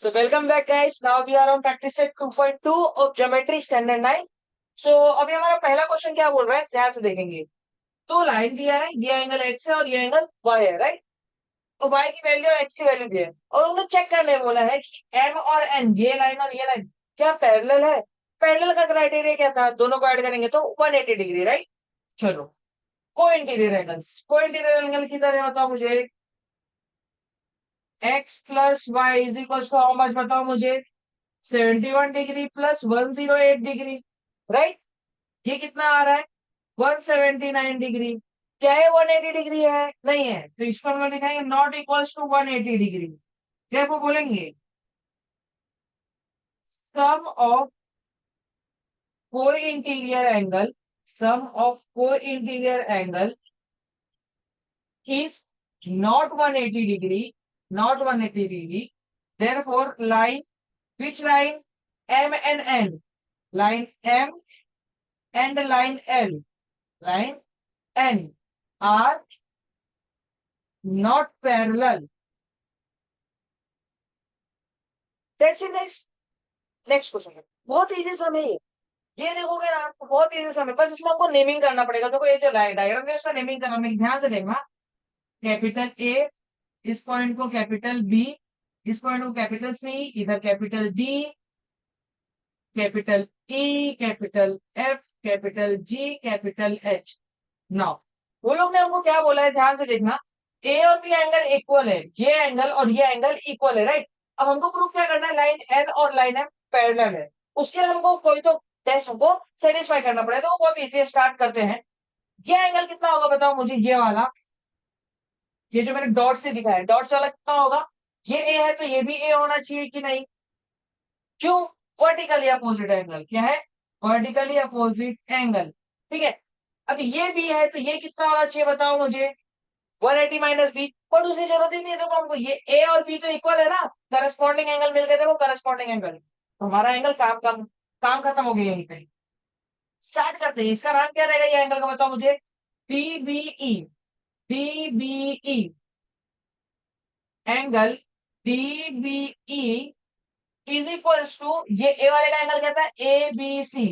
So welcome back guys. Now we are on practice set 2.2 of geometry standard 9. So अभी हमारा पहला question क्या बोल रहा है, ध्यान से देखेंगे। तो लाइन दिया है, ये एंगल x है और ये एंगल y है, राइट। तो y की वैल्यू और x की वैल्यू दी है और उन्होंने चेक करने बोला है कि m और n, ये लाइन और ये लाइन क्या पैरेलल है। पैरेलल का क्राइटेरिया क्या था, दोनों को ऐड करेंगे तो 180 डिग्री, राइट। चलो, co-interior angles, co-interior angle की तरह बताओ मुझे। x plus y is equal to how much, बताओ मुझे। 71 डिग्री प्लस 108 डिग्री, राइट। ये कितना आ रहा है, 179 डिग्री। क्या है, 180 डिग्री है, नहीं है, तो इसको हम लिखेंगे नॉट इक्वल्स टू 180 डिग्री। क्या वो बोलेंगे, sum of core interior angle, sum of core interior angle is not 180 degree, not 180 degree. Therefore, line, which line? M and N. Line M and line L. Line N are not parallel. That's it, guys. Next question है, बहुत easy सम है ये देखोगे ना तो बहुत easy सम है, बस इसमें हमको नेमिंग करना पड़ेगा। देखो ये जो डायग्राम है उसका नेमिंग करना, मैं ध्यान से देखना। कैपिटल ए, इस पॉइंट को कैपिटल बी, इस पॉइंट को कैपिटल सी, इधर capital D, capital E, capital F, capital G, capital H. Now वो लोग ने हमको क्या बोला है, ध्यान से देखना। ए और बी एंगल इक्वल है, ये एंगल और ये एंगल इक्वल है, राइट। अब हमको प्रूफ क्या करना है, लाइन एन और लाइन एम पैरेलल है। उसके लिए हमको कोई तो टेस्ट हमको सेटिस्फाई करना पड़ेगा, तो वो बहुत इजी है। स्टार्ट करते हैं। ये एंगल कितना होगा बताओ मुझे, ये वाला, ये जो मैंने डॉट से दिखाया है, डॉट वाला कितना होगा। ये ए है तो ये भी ए होना चाहिए कि नहीं, क्यों। वर्टिकली अपोजिट एंगल, क्या है, वर्टिकली अपोजिट एंगल, ठीक है। अब ये भी है तो ये कितना होना चाहिए बताओ मुझे, 180 माइनस बी। पर उसे जरूरत ही नहीं है, देखो हमको ये ए और बी तो इक्वल है ना, करस्पॉन्डिंग एंगल मिल गए, देखो करस्पॉन्डिंग एंगल, तो हमारा एंगल काम खत्म हो गया यहीं पे। स्टार्ट करते हैं, इसका नाम क्या रहेगा ये एंगल का, बताओ मुझे। DBE, DBE angle, DBE is equals to, ये ए वाले का एंगल क्या था, A B C,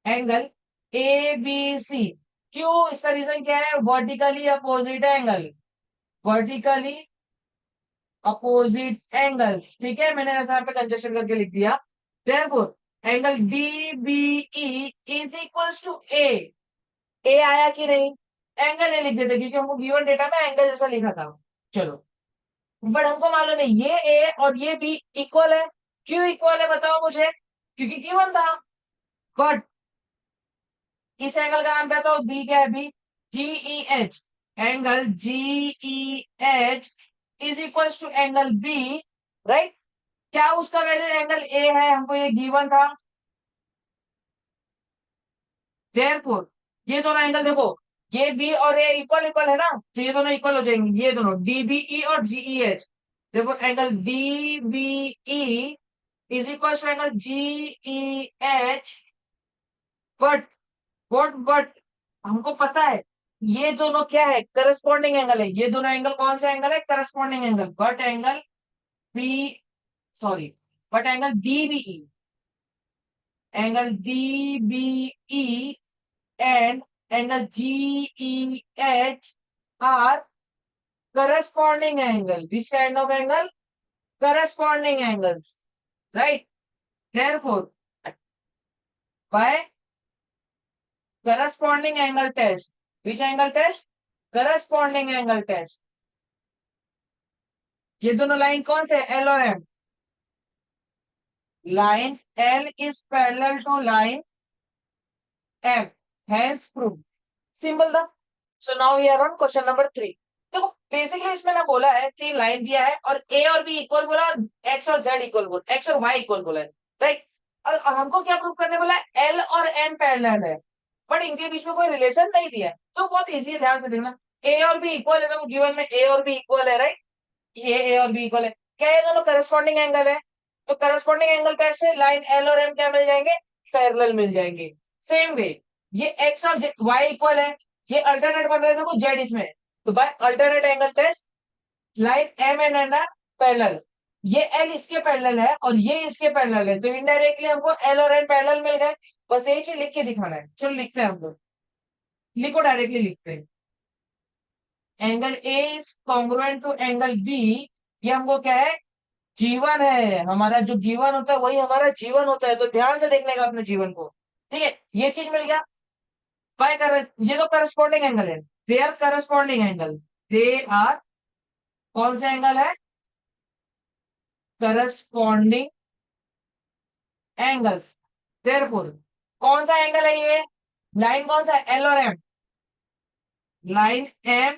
angle A B C. क्यों, इसका रीजन क्या है, vertically opposite angle, vertically opposite angles, ठीक है। मैंने ऐसा यहाँ पे कंजक्शन करके लिख दिया। Therefore angle D B E is equals to A, A आया कि नहीं, एंगल ए लिख देते क्योंकि हमको गिवन डेटा में एंगल जैसा लिखा था। चलो, बट हमको मालूम है ये ए और ये बी इक्वल है। क्यों इक्वल है बताओ मुझे, क्योंकि गिवन था। बट इस एंगल का नाम क्या था, बी क्या है, B, GE H, angle GE H is equal to angle B, right. क्या उसका वैल्यू एंगल ए है, हमको ये गिवन था। देयरफॉर ये दोनों एंगल देखो, ये बी और ए इक्वल इक्वल है ना, तो ये दोनों इक्वल हो जाएंगे, ये दोनों डीबीई और जीई एच। देखो angle DBE is equal to angle GE H. But but हमको पता है ये दोनों क्या है, करस्पॉन्डिंग एंगल है। ये दोनों एंगल कौन सा एंगल है, corresponding angle. But angle B, sorry, but angle DBE, angle DBE and angle GE H are corresponding angle. Which kind of angle, corresponding angles, right. Therefore by corresponding angle test, which angle test, corresponding angle test। ये दोनों line कौन से, L और M. Line L is parallel to line M, hence proved, simple था। So now we are on question number 3। देखो basically इसमें ना बोला है कि लाइन दिया है और ए और बी इक्वल बोला, एक्स और जेड इक्वल बोला, एक्स और वाई इक्वल बोला है, राइट। और हमको क्या प्रूव करने बोला है, एल और एम पैरेलल है, बट इनके बीच में कोई रिलेशन नहीं दिया है। तो बहुत इजी है, ध्यान से देखना। ए और बी इक्वल है, तो गिवन में ए और बी इक्वल है, राइट। ये ए और बी इक्वल है, क्या ये दोनों करस्पॉन्डिंग एंगल है, तो करस्पॉन्डिंग एंगल कैसे, लाइन एल और एम क्या मिल जाएंगे, पैरेलल मिल जाएंगे। सेम वे ये एक्स और वाई इक्वल है, ये अल्टरनेट बन रहे थे देखो जेड इसमें, तो by alternate angle test line M and N are parallel. ये एल इसके पैरेलल है और ये इसके पैरेलल है, तो इनडायरेक्टली हमको एल और एन पैरेलल मिल गए। बस एक चीज लिख के दिखाना है। चलो लिखते हैं हम लोग, लिखो डायरेक्टली लिखते हैं। Angle A is congruent to angle B. ये हमको क्या है, जीवन है हमारा। जो जीवन होता है वही हमारा जीवन होता है, तो ध्यान से देखने का अपने जीवन को। ठीक है, ये चीज मिल गया। बाय कर, ये तो करस्पॉन्डिंग एंगल है, they are corresponding angle. They are, कौन सा एंगल है, करस्पॉन्डिंग एंगल्स। देयरफॉर कौन सा एंगल है ये, लाइन कौन सा है, एल और M. Line M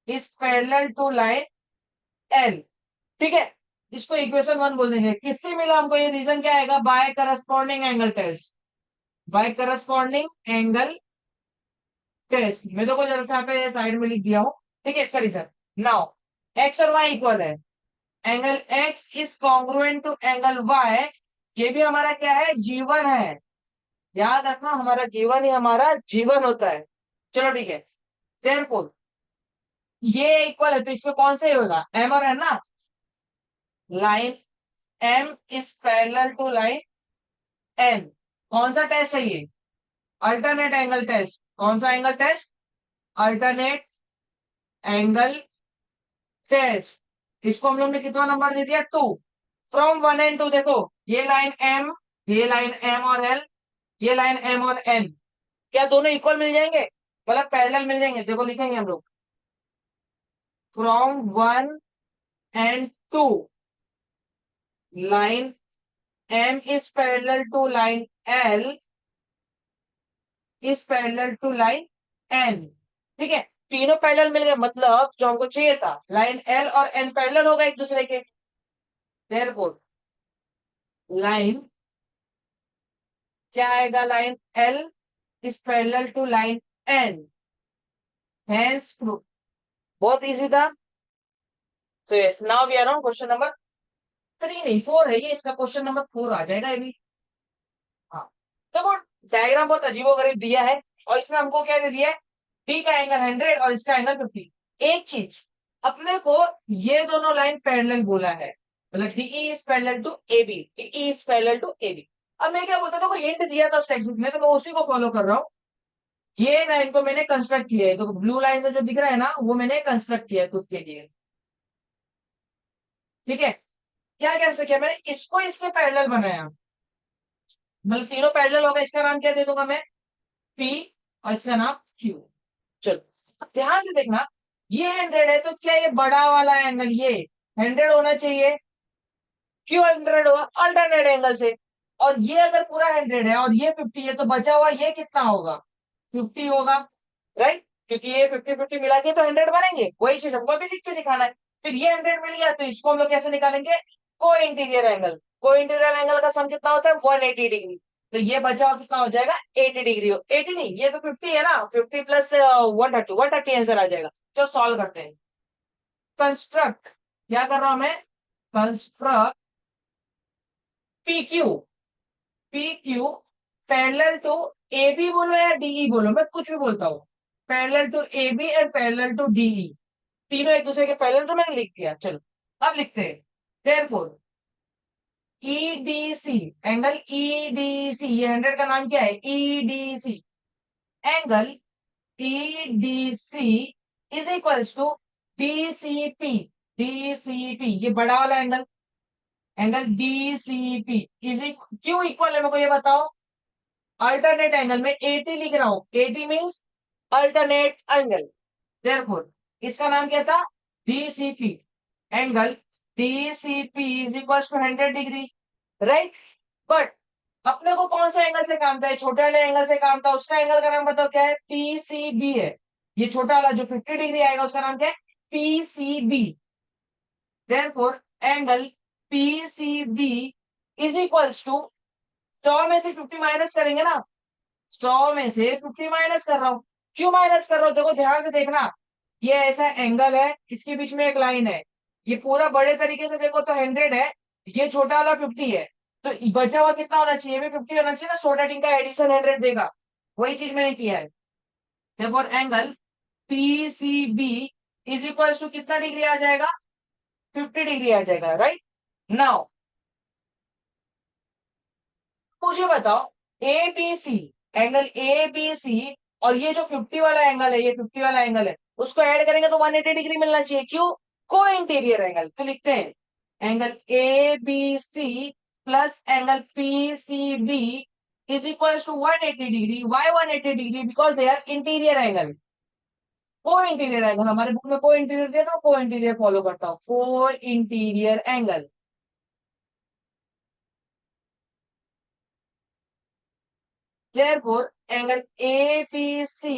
is parallel to line L. ठीक है, इसको इक्वेशन वन बोल देंगे। किससे मिला हमको, ये रीजन क्या आएगा, by corresponding angle test. By corresponding angle test मैं तो को जरा सा यहाँ पे साइड में लिख दिया हूं। ठीक है, इसका रीजन। नाउ एक्स और वाई इक्वल है, angle X is congruent to angle Y. ये भी हमारा क्या है, जीवन है। याद रखना, हमारा जीवन ही हमारा जीवन होता है। चलो ठीक है, देयरफॉर ये इक्वल है, तो इसमें कौन से होगा, एम और एन ना। Line M is parallel to line N. कौन सा टेस्ट है ये, अल्टरनेट एंगल टेस्ट। कौन सा angle test, alternate angle test. इसको हम लोग ने कितना नंबर दे दिया, two. From one and two, देखो ये लाइन एम, ये लाइन एम और एल, ये लाइन एम और एन, क्या दोनों इक्वल मिल जाएंगे, मतलब पैरेलल मिल जाएंगे। देखो लिखेंगे हम लोग, from one and two line M is parallel to line L is parallel to line N. ठीक है, तीनों पैरेलल मिल गए, मतलब जो हमको चाहिए था, लाइन एल और एन पैरेलल होगा एक दूसरे के। देयरफॉर लाइन क्या आएगा, line L is parallel to line N, hence proof. बहुत इजी था। So yes, now we are on question number three, नहीं फोर है ये, इसका क्वेश्चन नंबर फोर आ जाएगा ये भी। हाँ, देखो डायग्राम बहुत अजीबोगरीब दिया है, और इसमें हमको क्या दे दिया है, डी का एंगल 100 और इसका एंगल 50। एक चीज, अपने को ये दोनों लाइन पैरेलल बोला है, मतलब DE is parallel to A B, DE is parallel to A B. अब मैं क्या बोलता हूँ, देखो हिंट दिया था टेक्स्ट बुक में, तो मैं उसी को फॉलो कर रहा हूँ। ये लाइन को मैंने कंस्ट्रक्ट किया है, तो ब्लू लाइन से जो दिख रहा है ना, वो मैंने कंस्ट्रक्ट किया है खुद के लिए। ठीक है, क्या कैसे किया मैंने, इसको इसके पैरेलल बनाया, मतलब तीनों पैरेलल होगा। इसका नाम क्या दे दूंगा मैं, पी, और इसका नाम क्यू। चलो ध्यान से देखना, ये 100 है, तो क्या ये बड़ा वाला एंगल ये 100 होना चाहिए, क्यों 100 होगा, अल्टरनेट एंगल से। और ये अगर पूरा 100 है और ये 50 है, तो बचा हुआ ये कितना होगा, 50 होगा, राइट। क्योंकि ये 50-50 मिला के तो 100 बनेंगे, वही चीज हमको भी लिख के दिखाना है। फिर ये 100 मिल गया, तो इसको हम लोग कैसे निकालेंगे, को interior angle. Co-interior angle का सम कितना होता है, 180 डिग्री। तो ये बचा हुआ कितना हो जाएगा, 80 डिग्री। 80 नहीं, ये तो 50 है ना, 50 प्लस 130 आंसर आ जाएगा। चलो सॉल्व करते हैं। कंस्ट्रक्ट, क्या कर रहा हूं मैं, construct P Q. P Q parallel to A B बोलो या डीई बोलो, मैं कुछ भी बोलता हूँ। Parallel to A B and parallel to DE, तीनों एक दूसरे के पैरेलल, तो मैंने लिख दिया। चलो अब लिखते हैं, देयरफॉर ईडीसी, एंगल ईडीसी, ये 100 का नाम क्या है, EDC. Angle EDC is equals to DCP. DCP ये बड़ा वाला एंगल, एंगल डीसीपी इज क्यों इक्वल है, मेरे को ये बताओ। अल्टरनेट एंगल में 80 लिख रहा हूं, 80 मीन्स अल्टरनेट एंगल। देयरफॉर इसका नाम क्या था, DCP. Angle DCP is equal to 100 degree, right. But अपने को कौन सा एंगल से काम था, ये छोटे वाले एंगल से काम था, उसका एंगल का नाम बताओ क्या है, पीसीबी है। ये छोटा वाला जो 50 डिग्री आएगा, उसका नाम क्या है, PCB. Therefore angle PCB is equals to, 100 में से 50 माइनस करेंगे ना, 100 में से 50 माइनस कर रहा हूं। क्यों माइनस कर रहा हूं, देखो ध्यान से देखना, ये ऐसा एंगल है, इसके बीच में एक लाइन है, ये पूरा बड़े तरीके से देखो तो 100 है, ये छोटा वाला 50 है, तो बचा हुआ कितना होना चाहिए, भी 50 होना चाहिए ना, सो दैट इनका एडिशन 100 देगा। वही चीज मैंने किया है। therefore angle PCB is equal to कितना डिग्री आ जाएगा, 50 डिग्री आ जाएगा, राइट। नाउ मुझे बताओ, A B C, angle A B C और ये जो 50 वाला एंगल है, ये 50 वाला एंगल है, उसको ऐड करेंगे तो 180 डिग्री मिलना चाहिए। क्यों? को इंटीरियर एंगल। तो लिखते हैं angle A B C plus angle P C B is equal to 180 degree. Why 180 degree? Because they are interior angle. Co-interior angle, हमारे बुक में को इंटीरियर दिया तो को इंटीरियर फॉलो करता हूँ। को interior angle, therefore angle ABC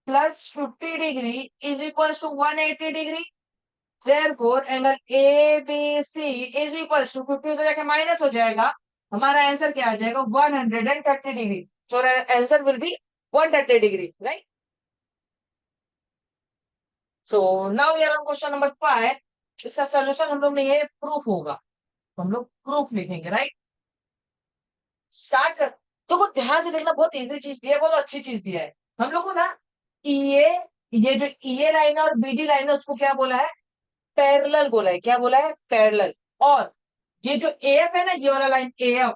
plus 50 degree is equals to 180 degree. Therefore angle ABC is equals to 50 तो जाके माइनस हो जाएगा, हमारा आंसर क्या आ जाएगा 130 degree. So answer will be 130 degree, right? So now we are on question number 5। इसका solution हम लोग ने ये प्रूफ होगा, तो हम लोग प्रूफ लिखेंगे, राइट? स्टार्ट कर। तो को ध्यान से देखना, बहुत इजी चीज दी है, बहुत अच्छी चीज दिया है हम लोग को ना। ये ये जो ईए लाइन है और बीडी लाइन है उसको क्या बोला है? पैरेलल बोला है। क्या बोला है? पैरेलल। और ये जो एएफ है ना, ये वाला लाइन एएफ,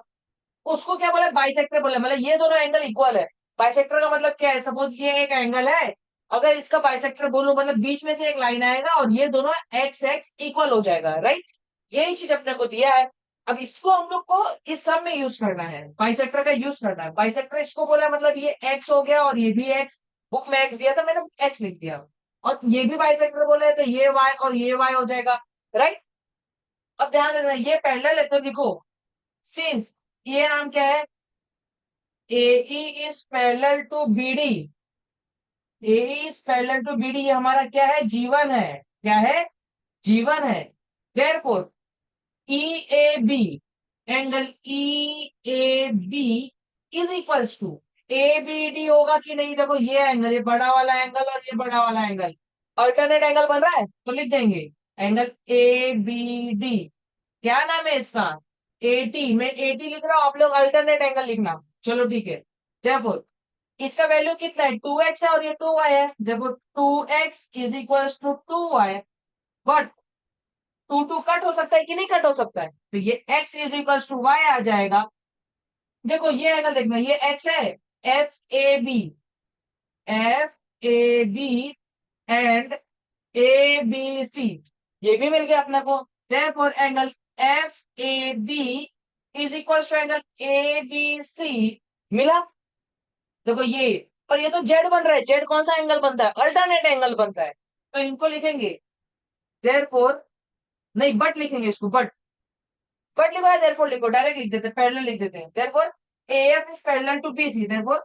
उसको क्या बोला है? बाइसेक्टर बोला है। मतलब ये दोनों एंगल इक्वल है। बाइसेक्टर का मतलब क्या है? सपोज ये एक एंगल है, अगर इसका बाइसेक्टर बोलूं मतलब बीच में से एक लाइन आएगा और ये दोनों एक्स एक्स इक्वल हो जाएगा, राइट? यही चीज अपने को दिया है। अब इसको हम लोग को इस सब में यूज करना है, बाइसेक्टर का यूज करना है। बाइसेक्टर इसको बोला मतलब ये एक्स हो गया और ये भी एक्स, बुक में एक्स दिया था मैंने, एक्स लिख दिया। और ये भी बाइसेक्टर बोला है तो ये वाई और ये वाई हो जाएगा, राइट? अब ध्यान देना, ये पैरेलल है तो देखो, सिंस ये नाम क्या है, AE is parallel to BD, AE is parallel to BD, ये हमारा क्या है? जीवन है। क्या है? जीवन है। Therefore EAB, angle EAB is equals to ABD होगा कि नहीं? देखो ये एंगल, ये बड़ा वाला एंगल और ये बड़ा वाला एंगल अल्टरनेट एंगल बन रहा है, तो लिख देंगे एंगल ABD। क्या नाम है इसका? AT। मैं AT लिख रहा हूं, आप लोग अल्टरनेट एंगल लिखना। चलो ठीक है। देखो इसका वैल्यू कितना है? 2x है और ये 2y है। देखो 2x is equal to 2y, but 2 cut हो सकता है कि नहीं कट हो सकता है? तो ये x is equal to y आ जाएगा। देखो ये एंगल देखना, ये x है, FAB, FAB एंड ABC, ये भी मिल गया अपने को। Therefore angle FAB is equal to angle ABC मिला। देखो ये, और ये तो जेड बन रहा है। जेड कौन सा एंगल बनता है? अल्टरनेट एंगल बनता है। तो इनको लिखेंगे देयरफॉर, नहीं बट लिखेंगे इसको, बट लिखो या देयरफॉर लिखो, डायरेक्ट लिख देते हैं, पैरेलल लिख देते हैं। Therefore AF is parallel to BC, therefore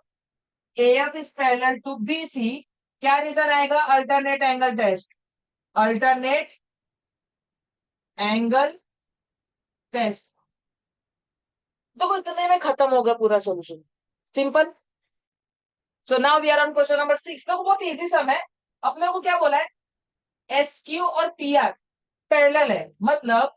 AF is parallel to BC। क्या रीजन आएगा? Alternate angle test, alternate angle test. देखो इतने में खत्म हो गया पूरा सोल्यूशन, simple. So now we are on question number 6। देखो बहुत इजी सम है। अपने को क्या बोला है? SQ और PR पैरेलल है, मतलब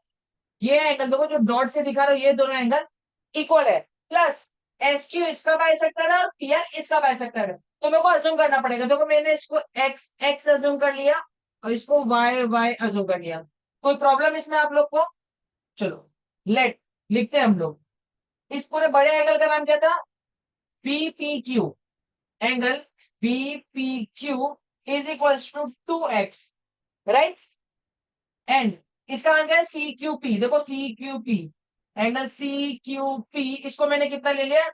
ये एंगल देखो जो डॉट से दिखा रहा हूं, ये दोनों एंगल इक्वल है। प्लस SQ इसका बाइसेक्टर है और PR इसका बाइसेक्टर है, तो मेरे को अज्यूम करना पड़ेगा। देखो मैंने इसको एक्स एक्स अज्यूम कर लिया और इसको वाई वाई अज्यूम कर लिया। कोई प्रॉब्लम इसमें आप लोग को? चलो लेट लिखते हैं हम लोग। इस पूरे बड़े एंगल का नाम क्या था? BPQ। Angle BPQ is equal to 2x, right? And इसका नाम क्या है? CQP। देखो CQP, एंगल CQP, इसको मैंने कितना ले लिया?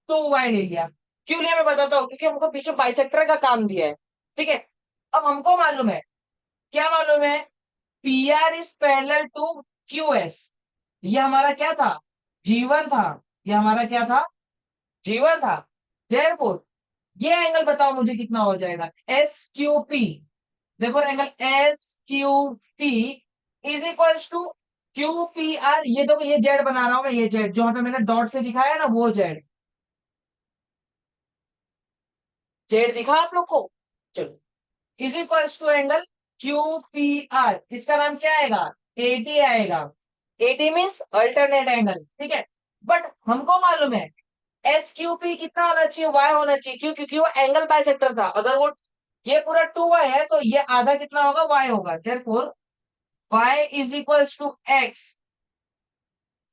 2y ले लिया। क्यों लिया मैं बताता हूँ, क्योंकि हमको पीछे बाइसेक्टर का काम दिया है, ठीक है? अब हमको मालूम है, क्या मालूम है? PR is parallel to QS। ये हमारा क्या था? जीवन था। ये हमारा क्या था? जीवन था। देयरफॉर ये एंगल बताओ मुझे कितना हो जाएगा? SQP। देखो angle SQP is equal to QPR। ये देखो ये जेड बना रहा हूं मैं, ये जेड जो यहाँ पे मैंने डॉट से दिखाया ना, वो जेड, जेड दिखा आप लोग को? चलो, is equal to angle QPR, इसका नाम क्या आएगा? AT आएगा। AT मीन्स अल्टरनेट एंगल, ठीक है? बट हमको मालूम है SQP कितना होना चाहिए? Y होना चाहिए। क्यों? क्योंकि वो एंगल बाइसेक्टर था। अगर वो ये पूरा 2y है तो ये आधा कितना होगा? Y होगा। Therefore y is equal to x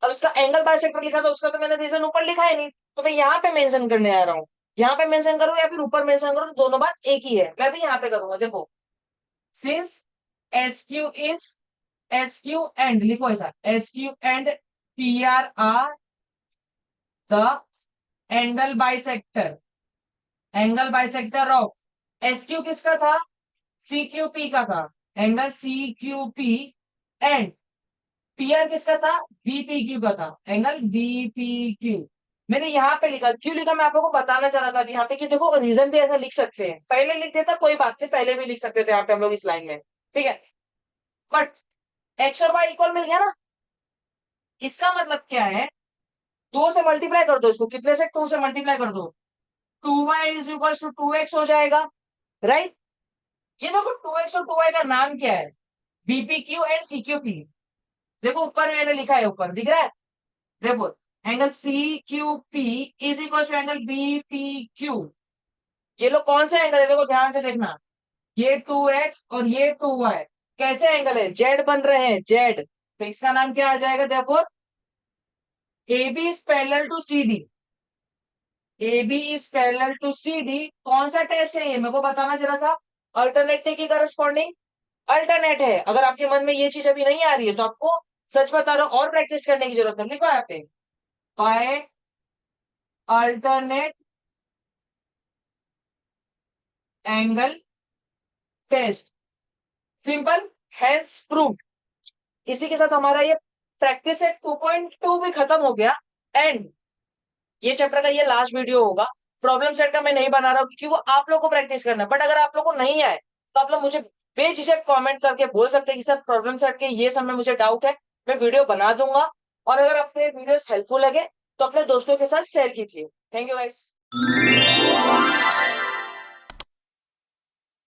अब इसका एंगल बाइसेक्टर लिखा था, उसका तो मैंने रीजन ऊपर लिखा है नहीं, तो मैं यहाँ पे मेंशन करने आ रहा हूँ। यहाँ पे मेंशन करूँ या फिर ऊपर मेंशन करूँ, दोनों बात एक ही है। मैं भी यहाँ पे करूंगा। देखो, since S Q is, S Q and लिखो ऐसा, S Q and P R the angle bisector, angle bisector of, S Q किसका था, सी क्यू पी का था, angle C Q P, and P R किसका था, बीपी क्यू का था, एंगल बीपी क्यू। मैंने यहाँ पे लिखा, क्यों लिखा मैं आप लोगों को बताना चाह रहा था यहाँ पे कि देखो रीजन भी ऐसा लिख सकते हैं, पहले लिख देता कोई बात नहीं, पहले भी लिख सकते थे यहाँ पे हम लोग इस लाइन में, ठीक है। बट एक्स और वाई इक्वल मिल गया ना, इसका मतलब क्या है, दो से मल्टीप्लाई कर दो इसको, कितने से, टू से मल्टीप्लाई कर दो, 2y is equal to 2x हो जाएगा, राइट। ये देखो 2x और 2y का नाम क्या है, BP Q and C Q P. देखो ऊपर मैंने लिखा है, ऊपर दिख रहा है, देखो angle C Q P is equal to angle B P Q. ये लोग कौन से एंगल है, देखो ध्यान से देखना, ये 2x और ये 2y कैसे एंगल है, जेड बन रहे हैं, जेड। तो इसका नाम क्या आ जाएगा, देखो A B is parallel to C D, A B is parallel to C D. कौन सा टेस्ट है ये, मेरे को बताना जरा सा, अल्टरनेटिव की करस्पॉन्डिंग अल्टरनेट है। अगर आपके मन में ये चीज अभी नहीं आ रही है तो आपको सच बता रहा हूं और प्रैक्टिस करने की जरूरत है। लिखो यहाँ पे, by alternate angle test, simple, hence prove. इसी के साथ हमारा ये प्रैक्टिस सेट 2.2 भी खत्म हो गया। एंड ये चैप्टर का ये लास्ट वीडियो होगा। प्रॉब्लम सेट का मैं नहीं बना रहा हूँ क्योंकि वो आप लोगों को प्रैक्टिस करना है। बट अगर आप लोगों को नहीं आए तो आप लोग मुझे बेझिझक कमेंट करके बोल सकते हैं कि सर प्रॉब्लम सेट के ये सब में मुझे डाउट है, मैं वीडियो बना दूंगा। और अगर आपको ये वीडियो हेल्पफुल लगे तो अपने दोस्तों के साथ शेयर कीजिए। Thank you guys.